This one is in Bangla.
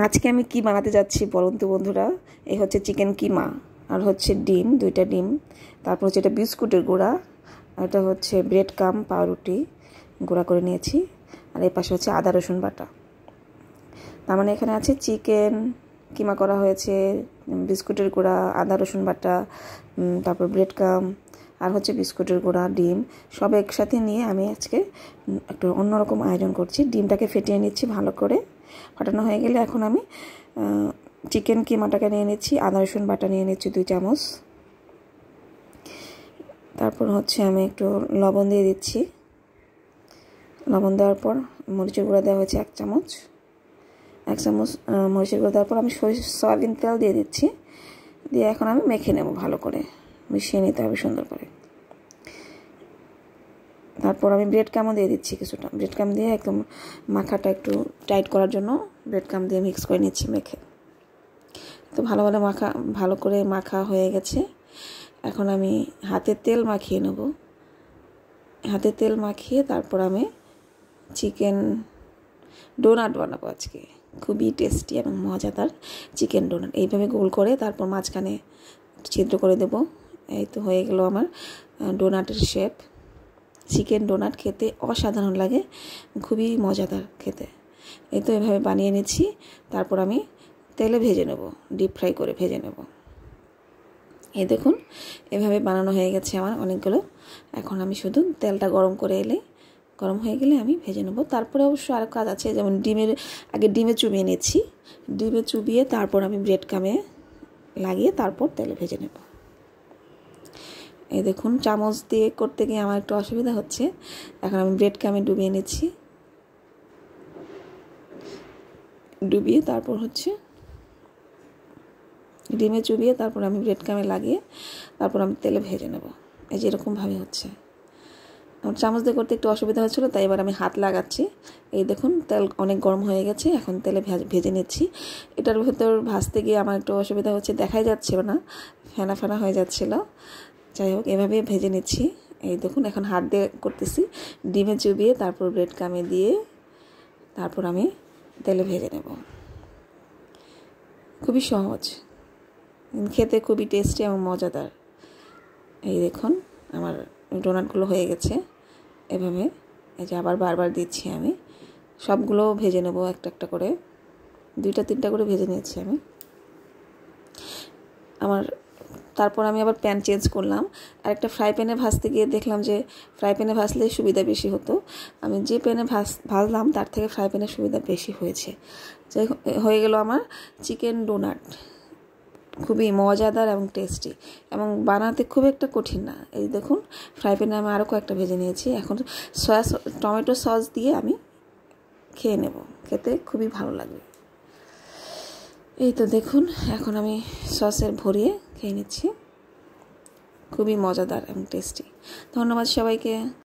আজকে আমি কি বানাতে যাচ্ছি বলুন তো বন্ধুরা। এই হচ্ছে চিকেন কিমা, আর হচ্ছে ডিম, 2টা ডিম, তারপর হচ্ছে এটা বিস্কুটের গুঁড়া, আর এটা হচ্ছে ব্রেড কাম পাউরুটি গুঁড়া করে নিয়েছি, আর এই পাশে হচ্ছে আদা রসুন বাটা। তার মানে এখানে আছে চিকেন কিমা করা হয়েছে, বিস্কুটের গুঁড়া, আদা রসুন বাটা, তারপর ব্রেড কাম, আর হচ্ছে বিস্কুটের গুঁড়া, ডিম সব একসাথে নিয়ে আমি আজকে একটু অন্যরকম আয়োজন করছি। ডিমটাকে ফেটিয়ে নিচ্ছি ভালো করে, ফাটানো হয়ে গেলে এখন আমি চিকেন কিমাটাকে নিয়ে নিচ্ছি, আদা রসুন বাটা নিয়ে নিচ্ছি 2 চামচ, তারপর হচ্ছে আমি একটু লবণ দিয়ে দিচ্ছি। লবণ দেওয়ার পর মরিচের গুঁড়া দেওয়া হয়েছে 1 চামচ, 1 চামচ মরিচের গুঁড়া দেওয়ার পর আমি সয়াবিন তেল দিয়ে দিচ্ছি। দিয়ে এখন আমি মেখে নেব, ভালো করে মিশিয়ে নিতে হবে সুন্দর করে। তারপর আমি ব্রেড কামও দিয়ে দিচ্ছি কিছুটা, ব্রেড কাম দিয়ে একদম মাখাটা একটু টাইট করার জন্য ব্রেড কাম দিয়ে মিক্স করে নিচ্ছি মেখে। তো ভালো করে মাখা হয়ে গেছে। এখন আমি হাতে তেল মাখিয়ে নেব, হাতে তেল মাখিয়ে তারপর আমি চিকেন ডোনাট বানাবো আজকে। খুবই টেস্টি এবং মজাদার চিকেন ডোনাট। এইভাবে গোল করে তারপর মাঝখানে ছিদ্র করে দেব। এই তো হয়ে গেল আমার ডোনাটের শেপ। চিকেন ডোনাট খেতে অসাধারণ লাগে, খুবই মজাদার খেতে। এই তো এভাবে বানিয়ে নিচ্ছি, তারপর আমি তেলে ভেজে নেব, ডিপ ফ্রাই করে ভেজে নেব। এই দেখুন এভাবে বানানো হয়ে গেছে আমার অনেকগুলো। এখন আমি শুধু তেলটা গরম হয়ে গেলে আমি ভেজে নেব। তারপরে অবশ্য আরও কাজ আছে, যেমন আগে ডিমে চুবিয়ে নিচ্ছি, ডিমে চুবিয়ে তারপর আমি ব্রেড কামে লাগিয়ে তারপর তেলে ভেজে নেব। এই দেখুন চামচ দিয়ে করতে গিয়ে আমার একটু অসুবিধা হচ্ছে। এখন আমি ব্রেড কামে ডুবিয়ে নিচ্ছি, ডুবিয়ে তারপর হচ্ছে ডিমে চুবিয়ে তারপর আমি ব্রেড কামে লাগিয়ে তারপর আমি তেলে ভেজে নেব। এই যে এরকমভাবে হচ্ছে। আমার চামচ দিয়ে করতে একটু অসুবিধা হচ্ছিলো, তাই এবার আমি হাত লাগাচ্ছি। এই দেখুন তেল অনেক গরম হয়ে গেছে, এখন তেলে ভেজে নিচ্ছি। এটার ভেতর ভাজতে গিয়ে আমার একটু অসুবিধা হচ্ছে, দেখাই যাচ্ছিল না, ফেনা ফেনা হয়ে যাচ্ছিলো। যাই হোক এভাবে ভেজে নিচ্ছি। এই দেখুন এখন হাত দিয়ে করতেছি, ডিমে চুবিয়ে তারপর ব্রেড কামে দিয়ে তারপর আমি তেলে ভেজে নেব। খুবই সহজ, খেতে খুবই টেস্টি এবং মজাদার। এই দেখুন আমার ডোনাটগুলো হয়ে গেছে। এভাবে এই যে আবার বারবার দিচ্ছি, আমি সবগুলো ভেজে নেব একটা একটা করে, 2টা 3টা করে ভেজে নিয়েছি আমি। তারপর আমি আবার প্যান চেঞ্জ করলাম, আর একটা ফ্রাই প্যানে ভাজতে গিয়ে দেখলাম যে ফ্রাই প্যানে ভাজলে সুবিধা বেশি হতো। আমি যে প্যানে ভাজলাম তার থেকে ফ্রাই প্যানে সুবিধা বেশি হয়েছে। যাই হয়ে গেল আমার চিকেন ডোনাট, খুবই মজাদার এবং টেস্টি, এবং বানাতে খুব একটা কঠিন না। এই দেখুন ফ্রাই প্যানে আমি আরও কয়েকটা ভেজে নিয়েছি। এখন টমেটো সস দিয়ে আমি খেয়ে নেব, খেতে খুবই ভালো লাগবে। এই তো দেখুন এখন আমি সসের ভরিয়ে খেয়ে নিচ্ছি, খুবই মজাদার এবং টেস্টি। ধন্যবাদ সবাইকে।